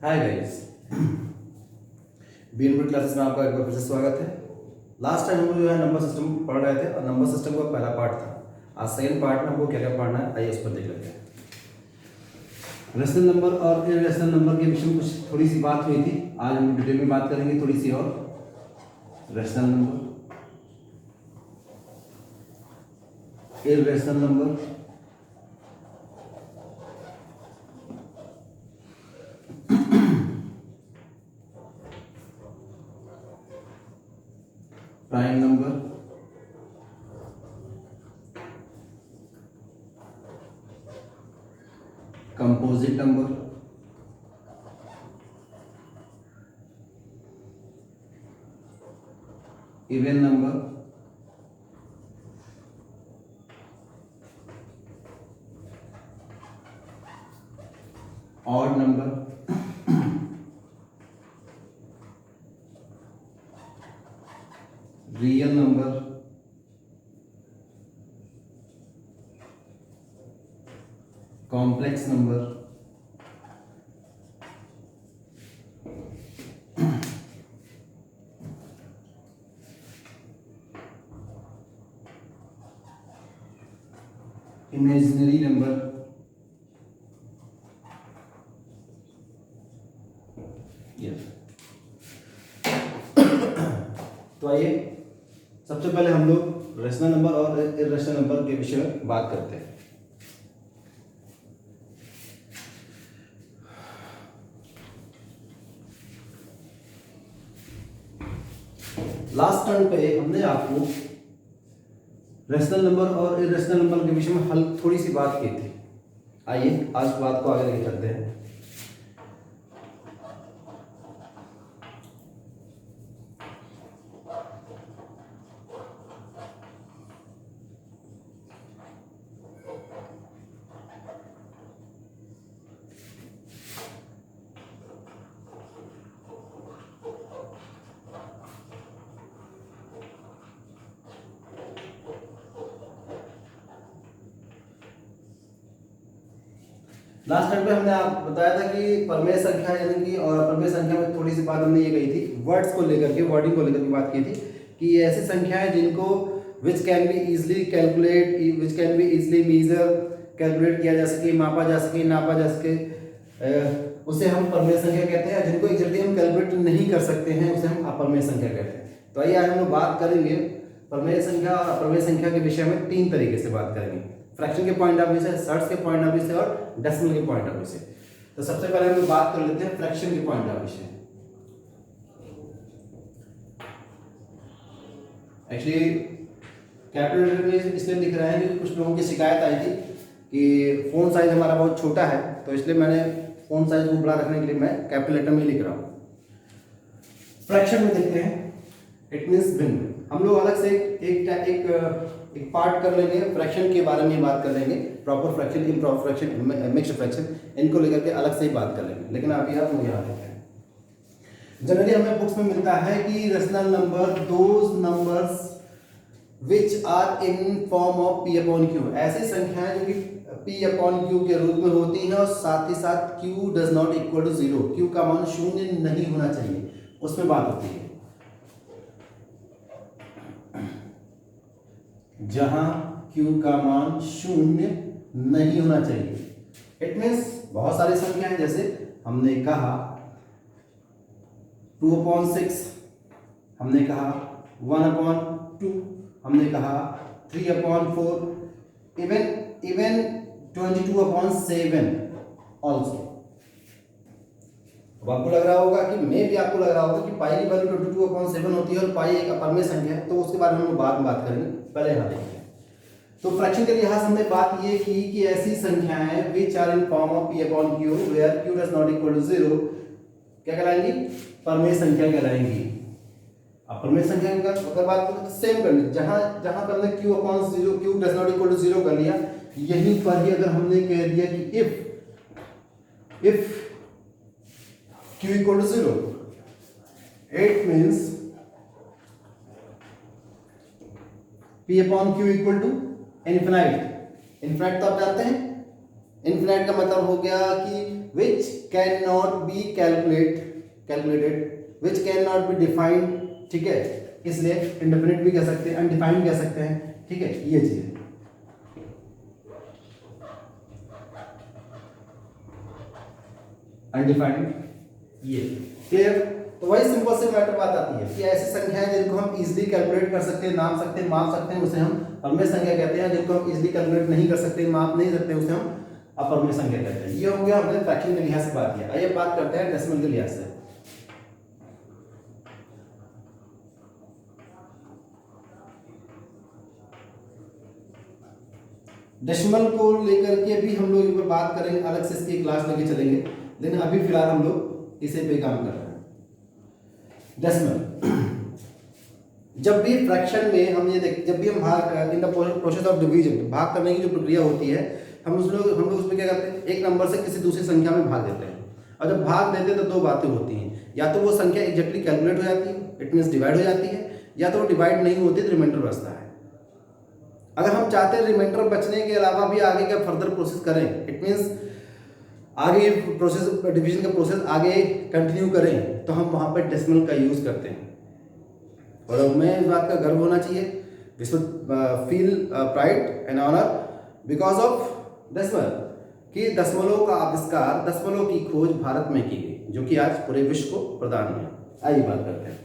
Hi guys, BNB classes में आपका एक बार फिर से स्वागत है। लास्ट टाइम हम लोग जो है नंबर सिस्टम पढ़ रहे थे और नंबर सिस्टम का पहला पार्ट था। आज सेकंड पार्ट में हमको क्या क्या पढ़ना है आइए उस पर देख लेते हैं। रेशनल नंबर और इरेशनल नंबर के विषय में कुछ थोड़ी सी बात हुई थी। आज हम डिटेल में बात करेंगे थोड़ी सी और। Rational number, irrational number, prime number, composite number, even number, odd number, real number, complex number, imaginary number, तो आइए सबसे पहले हम लोग रेशनल नंबर और इरेशनल नंबर के विषय में बात करते हैं। लास्ट टर्न पे हमने आपको रेशनल नंबर और इरेशनल नंबर के विषय में हल थोड़ी सी बात की थी। आइए आज बात को आगे लेके चलते हैं। लास्ट टाइम पे हमने आप बताया था कि परमेय संख्या यानी कि और परमेय संख्या में थोड़ी सी बात हमने ये कही थी, वर्ड्स को लेकर के, वर्डिंग को लेकर के बात की थी कि ये ऐसी संख्याएं जिनको which can be easily calculate, which can be easily measure, calculate किया जा सके, मापा जा सके, नापा जा सके, उसे हम परमेय संख्या कहते हैं। जिनको जल्दी हम कैलकुलेट नहीं कर सकते हैं उसे हम अपरमेय संख्या कहते हैं। तो आइए आज हम लोग बात करेंगे परमेय संख्या और अपरमेय संख्या के विषय में तीन तरीके से बात करेंगे, फ्रैक्शन के पॉइंट ऑफ व्यू से, सर्ट्स के पॉइंट ऑफ व्यू से और डेसिमल के पॉइंट ऑफ व्यू से। तो सबसे पहले हम लोग बात कर लेते हैं फ्रैक्शन के पॉइंट ऑफ व्यू से। एक्चुअली कैलकुलेटर में इसलिए लिख रहे हैं क्योंकि कुछ लोगों की शिकायत आई थी कि फोन साइज हमारा बहुत छोटा है, तो इसलिए मैंने फोन साइज को बड़ा रखने के लिए मैं कैपिटल लेटर में लिख रहा हूँ। फ्रैक्शन में देखते हैं, इट मीन्स भिन्न। हम लोग अलग से एक पार्ट कर लेंगे, फ्रैक्शन के बारे में बात कर लेंगे, proper fraction, improper fraction, mixed fraction, इनको लेकर के अलग से ही बात कर लेंगे। लेकिन अभी आप लोग यहाँ देखते हैं, जनरली हमें बुक्स में मिलता है कि rational number those numbers which are in form of p upon q, ऐसी संख्याएं जो कि p अपॉन q के रूप में होती हैं और साथ ही साथ q does not equal to 0, q का मान शून्य नहीं होना चाहिए, उसमें बात होती है। जहां q का मान शून्य नहीं होना चाहिए, इट मीन्स बहुत सारी संख्याएं, जैसे हमने कहा 2/6, हमने कहा 1/2, हमने कहा 3/4, इवन 22/7 ऑल्सो। अब आपको लग रहा होगा कि आपको लग रहा होगा कि पाई की वैल्यू 22/7 होती है और पाई एक अपरमेय संख्या है, तो उसके बारे में हम बाद में बात करेंगे, पहले यहाँ देखिए। तो फ्रैक्शन के लिहाज हमने बात ये की कि ऐसी संख्याएं which are in form of p upon q where q does not equal to 0 क्या कहलाएंगी? परमेय संख्या कहलाएंगी। अपरमेय संख्या का अगर बात करें तो सेम करनी, जहां जहां पर हमने q upon 0, q does not equal to 0 कर लिया, यहीं पर ही अगर हमने कह दिया कि if q equal to 0, it means p upon q equal to infinite. Infinite तो आप जानते हैं, इनफिनाइट का मतलब हो गया कि which can not be calculated, which can not be defined, ठीक है, इसलिए इंडेफिनिट भी कह सकते हैं, अनडिफाइंड कह सकते हैं, ठीक है, ये चीज है। अनडिफाइंड, ये क्लियर। तो वही सिंपल से मैटर बात आती है कि ऐसी संख्याएं जिनको हम इजीली कैलकुलेट कर सकते हैं, नाप सकते हैं, माप सकते हैं, उसे हम परमेय संख्या कहते हैं। जिनको हम इजीली कैलकुलेट नहीं कर सकते, माप नहीं सकते, उसे हम अपरमेय संख्या कहते हैं। ये हो गया हमने फ्रैक्शन के लिहाज से बात किया। आइए बात करते हैं डेसिमल के लिहाज से। डेसिमल को लेकर के भी हम लोग एक बार बात करेंगे, अलग से इसकी क्लास लेके चलेंगे, लेकिन अभी फिलहाल हम लोग इसे पे काम कर रहे हैं। डेसिमल, जब भी फ्रैक्शन में हम ये देख, जब भी हम भाग in the process of division, भाग करने की जो प्रक्रिया होती है, हम लोग उसमें क्या करते हैं, एक नंबर से किसी दूसरी संख्या में भाग देते हैं। और जब भाग देते हैं तो दो बातें होती हैं, या तो वो संख्या एग्जैक्टली कैलकुलेट हो जाती है, इट मीन्स डिवाइड हो जाती है, या तो वो डिवाइड नहीं होती तो रिमाइंडर बचता है। अगर हम चाहते हैं रिमाइंडर बचने के अलावा भी आगे का फर्दर प्रोसेस करें, इट मीन्स आगे प्रोसेस, डिवीजन का प्रोसेस आगे कंटिन्यू करें, तो हम वहाँ पर डेसिमल का यूज़ करते हैं। और हमें इस बात का गर्व होना चाहिए, we should feel pride and honour because of decimal, कि दशमलव का आविष्कार, दशमलव की खोज भारत में की गई, जो कि आज पूरे विश्व को प्रदान है। आइए बात करते हैं।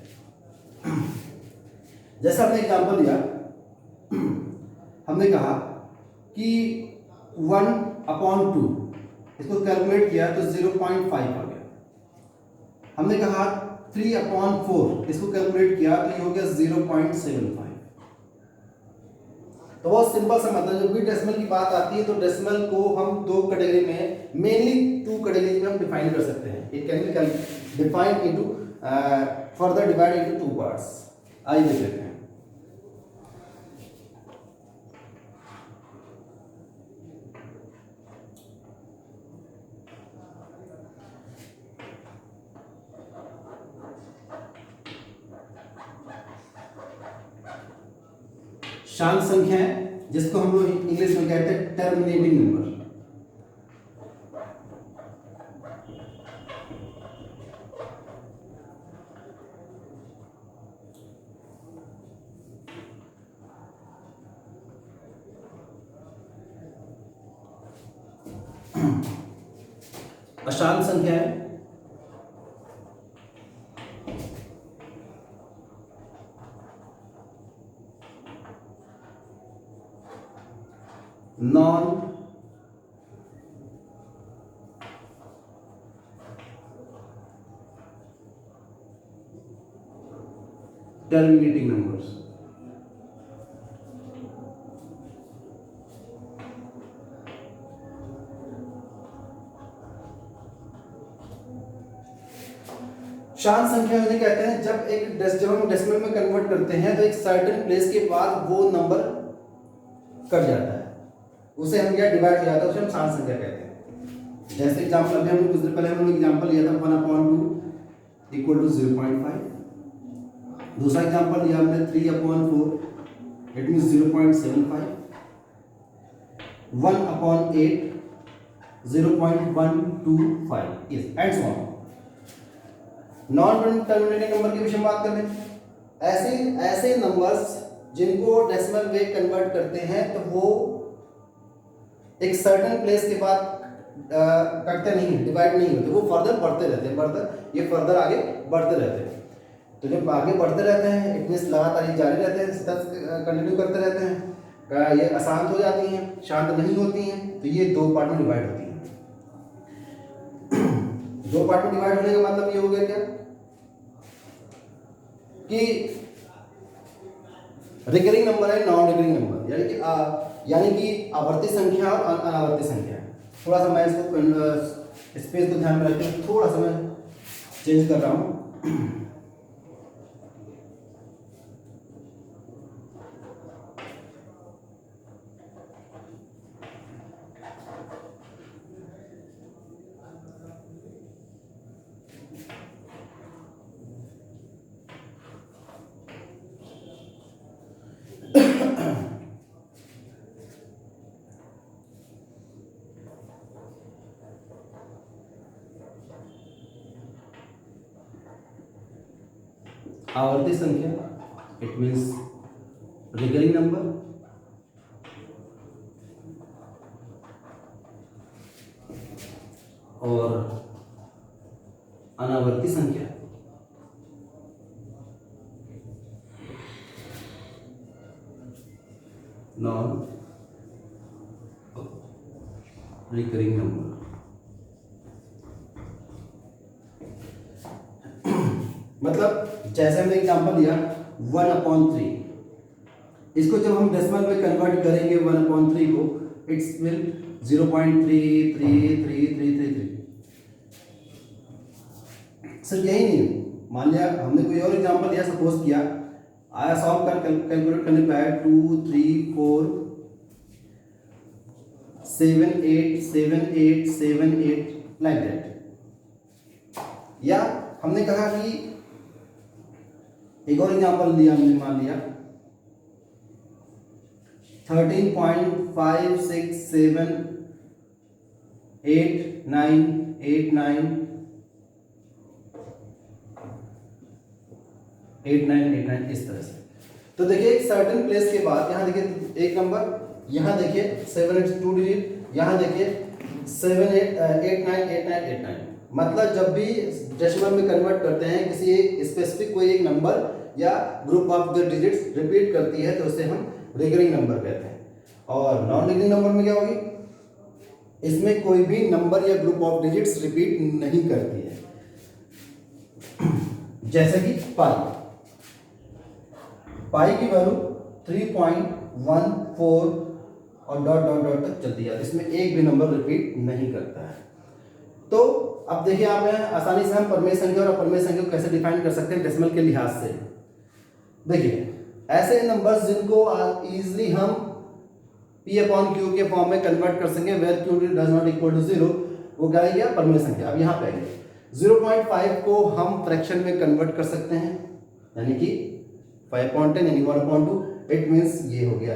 जैसा हमने एग्जाम्पल दिया, हमने कहा कि 1/2 इसको कैलकुलेट किया तो 0.5 आ गया। हमने कहा 3/4 इसको कैलकुलेट किया तो ये हो गया 0.75। तो बहुत सिंपल सा मतलब, जब भी डेसिमल की बात आती है तो डेसिमल को हम दो कैटेगरी में, मेनली 2 कैटेगरी में हम डिफाइन कर सकते हैं। It can be defined into, further divide into 2 parts. आइए देख लेते हैं। शांत संख्या है, जिसको हम लोग इंग्लिश में कहते हैं टर्मिनेटिंग नंबर। अशांत संख्या है, नॉन टर्मिनेटिंग नंबर्स। शांत संख्या उन्हें कहते हैं जब हम डेसिमल में कन्वर्ट करते हैं तो एक सर्टेन प्लेस के बाद वो नंबर कट जाता है, उसे हम क्या डिवाइड हो जाता है, उसे हम शांत संख्या कहते हैं। जैसे एग्जांपल अभी हमने कुछ देर पहले हम लोग एग्जांपल लिया था 1/2 इक्वल टू 0.5। दूसरा एग्जांपल लिया हमने 3/4 it means 0.75। 1/8 0.125 and so on. Non terminating number की विषय में बात करें, ऐसे नंबर्स जिनको डेसिमल में कन्वर्ट करते हैं तो वो एक सर्टेन प्लेस के बाद कटते नहीं, डिवाइड नहीं होते, वो फर्दर बढ़ते रहते हैं, ये फर्दर आगे बढ़ते रहते हैं। तो जब आगे बढ़ते रहते हैं इट मीन्स लगातार ये जारी रहते हैं, सतत कंटिन्यू करते रहते हैं, ये अशांत हो जाती हैं, शांत नहीं होती हैं, तो ये 2 पार्ट में डिवाइड होती हैं। 2 पार्ट में डिवाइड होने का मतलब ये हो गया क्या कि रिकरिंग नंबर है, नॉन रिकरिंग नंबर, यानी कि आवर्ती संख्या और अनावर्ती संख्या। थोड़ा सा मैं इसको स्पेस को ध्यान में रखते हुए थोड़ा सा मैं चेंज कर रहा हूँ। आवर्ती संख्या, इट मीन्स रिकरिंग नंबर, और अनावर्ती संख्या, नॉन रिकरिंग नंबर। मतलब जैसे हमने एग्जांपल दिया 1/3, इसको जब हम डेसिमल में कन्वर्ट करेंगे 1/3 को, इट्स विल 0.33333। सर यही नहीं, मान लिया हमने कोई और एग्जांपल दिया, सपोज किया आया सॉल्व कर कैलकुलेट करने पे आया 2 3 4 7 8 7 8 7 8 लाइक दैट। या हमने कहा कि एक और एग्जांपल लिया हमने, मान लिया 13.567898989 इस तरह से। तो देखिए एक सर्टेन प्लेस के बाद यहाँ देखिए एक नंबर, यहाँ देखिए 7 2 डिजिट, यहाँ देखिए 7 8 89 89 89। मतलब जब भी डेसिमल में कन्वर्ट करते हैं किसी एक स्पेसिफिक कोई एक नंबर या group of the digits repeat करती है तो उसे हम रिकरिंग नंबर कहते हैं। और नॉन रिकरिंग नंबर में क्या होगी, इसमें कोई भी नंबर या ग्रुप ऑफ डिजिट्स रिपीट नहीं करती है। जैसे कि पाई की वैल्यू 3.14 और डॉट डॉट डॉट तक चलती है, इसमें एक भी नंबर रिपीट नहीं करता है। तो अब देखिए आप आसानी से हम परमेय संख्या और अपरमेय संख्या को कैसे डिफाइन कर सकते हैं डेसिमल के लिहाज से। देखिए ऐसे नंबर्स जिनको इजीली हम P/Q के फॉर्म में कन्वर्ट कर सकेंगे, where Q does not equal to 0, वो क्या है परमेय संख्या। अब यहाँ पे आएंगे 0.5 को हम फ्रैक्शन में कन्वर्ट कर सकते हैं, यानी कि 5.10 यानी 1/2, इट मीन्स ये हो गया।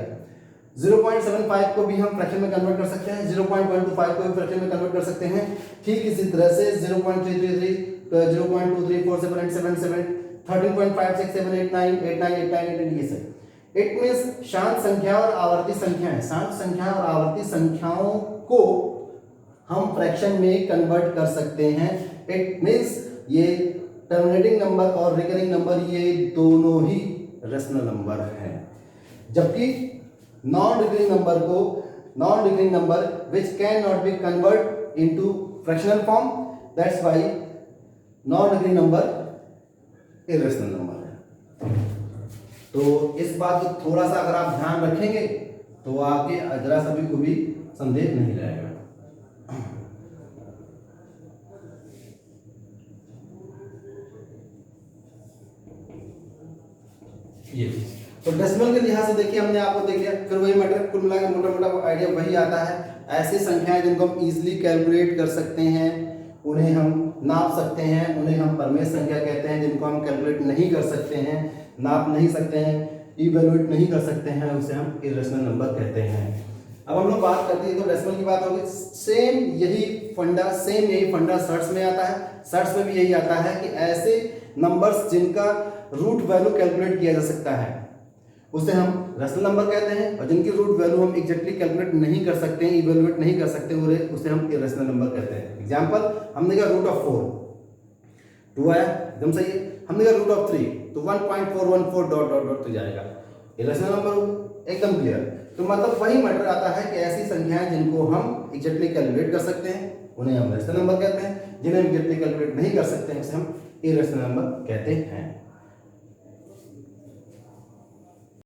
0.75 को भी हम फ्रैक्शन में कन्वर्ट कर सकते हैं, 0.125 को भी फ्रैक्शन में कन्वर्ट कर सकते हैं। ठीक इसी तरह से 0.333, 0.2347877, 13.5678989898 ये सब। इट मीन्स शांत संख्या और आवर्ती संख्याएं, शांत संख्या और आवर्ती संख्याओं को हम फ्रैक्शन में कन्वर्ट कर सकते हैं। इट मीन्स ये टर्मिनेटिंग नंबर और रिकरिंग नंबर ये दोनों ही रेशनल नंबर हैं। जबकि non recurring number which cannot be convert into fractional form, that's why non recurring number irrational number है। तो इस बात को थोड़ा सा अगर आप ध्यान रखेंगे तो आपके जरा सा भी कोई संदेह नहीं रहेगा। ये तो डेसिमल के लिहाज से देखिए हमने आपको देख लिया, फिर वही मैटर कुल मिला के मोटा मोटा आइडिया वही आता है। ऐसी संख्याएं जिनको हम इजीली कैलकुलेट कर सकते हैं, उन्हें हम नाप सकते हैं, उन्हें हम परमेय संख्या कहते हैं। जिनको हम कैलकुलेट नहीं कर सकते हैं, नाप नहीं सकते हैं, इवैल्यूएट नहीं कर सकते हैं, उसे हम इरेशनल नंबर कहते हैं। अब हम लोग बात करते हैं तो डेसिमल की बात होगी, सेम यही फंडा सर्ट्स में आता है। सर्ट्स में भी यही आता है कि ऐसे नंबर्स जिनका रूट वैल्यू कैलकुलेट किया जा सकता है उसे हम रेशनल नंबर कहते हैं, और जिनकी रूट वैल्यू हम एग्जैक्टली कैलकुलेट नहीं कर सकते हैं, इवैल्यूएट नहीं कर सकते, उसे हम इरेशनल नंबर कहते हैं। एग्जांपल हमने कहा रूट ऑफ 4 2 आया, एकदम सही है। हमने कहा रूट ऑफ 3 तो 1.414 डॉट डॉट डॉट तो जाएगा, इरेशनल नंबर एकदम क्लियर। तो मतलब वही मैटर आता है कि ऐसी संख्याएं जिनको हम एग्जैक्टली कैलकुलेट कर सकते हैं उन्हें हम रेशनल नंबर कहते हैं, जिन्हें हम एग्जैक्टली कैलकुलेट नहीं कर सकते हैं उसे हम इरेशनल नंबर कहते हैं।